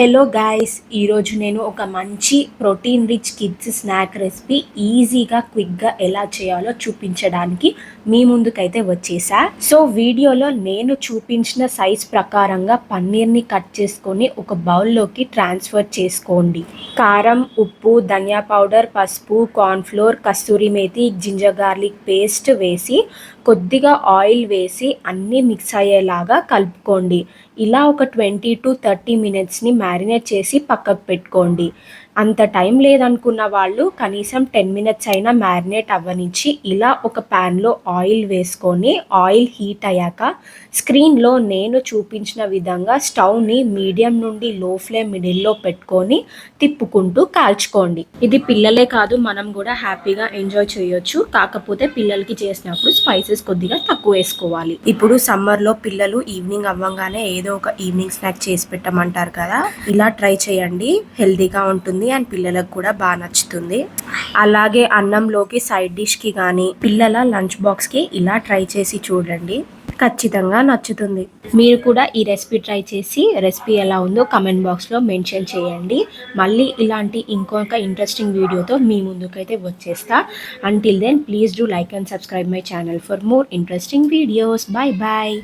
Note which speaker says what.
Speaker 1: Hello guys, ఈరోజు నేను ఒక మంచి protein rich kids snack recipe ఈజీగా క్విక్గా ఎలా చేయాలో చూపించడానికి మీ ముందుకైతే వచ్చేసా. సో వీడియోలో నేను చూపించిన సైజ్ ప్రకారంగా పన్నీర్ని కట్ చేసుకొని ఒక బౌల్లోకి ట్రాన్స్ఫర్ చేసుకోండి. కారం, ఉప్పు, ధనియా పౌడర్, పసుపు, కార్న్ఫ్లోర్, కస్తూరి మేతి, జింజర్ గార్లిక్ పేస్ట్ వేసి కొద్దిగా ఆయిల్ వేసి అన్నీ మిక్స్ అయ్యేలాగా కలుపుకోండి. ఇలా ఒక 20 to 30 మినిట్స్ని మ్యారినేట్ చేసి పక్కకు పెట్టుకోండి. అంత టైం లేదనుకున్న వాళ్ళు కనీసం 10 మినిట్స్ అయినా మ్యారినేట్ అవ్వనిచ్చి ఇలా ఒక ప్యాన్లో ఆయిల్ వేసుకొని ఆయిల్ హీట్ అయ్యాక స్క్రీన్లో నేను చూపించిన విధంగా స్టవ్ని మీడియం నుండి లో ఫ్లేమ్ మిడిల్లో పెట్టుకొని తిప్పుకుంటూ కాల్చుకోండి. ఇది పిల్లలే కాదు, మనం కూడా హ్యాపీగా ఎంజాయ్ చేయొచ్చు. కాకపోతే పిల్లలకి చేసినప్పుడు స్పైసెస్ కొద్దిగా తక్కువ వేసుకోవాలి. ఇప్పుడు సమ్మర్లో పిల్లలు ఈవినింగ్ అవ్వగానే ఏదో ఒక ఈవినింగ్ స్నాక్ చేసి పెట్టమంటారు కదా, ఇలా ట్రై చేయండి. హెల్తీగా ఉంటుంది అండ్ పిల్లలకు కూడా బాగా నచ్చుతుంది. అలాగే అన్నంలోకి సైడ్ డిష్కి కానీ పిల్లల లంచ్ బాక్స్కి ఇలా ట్రై చేసి చూడండి, ఖచ్చితంగా నచ్చుతుంది. మీరు కూడా ఈ రెసిపీ ట్రై చేసి రెసిపీ ఎలా ఉందో కమెంట్ బాక్స్లో మెన్షన్ చేయండి. మళ్ళీ ఇలాంటి ఇంకొక ఇంట్రెస్టింగ్ వీడియోతో మీ ముందుకైతే వచ్చేస్తా. Until then please do like and subscribe my channel for more interesting videos. Bye bye.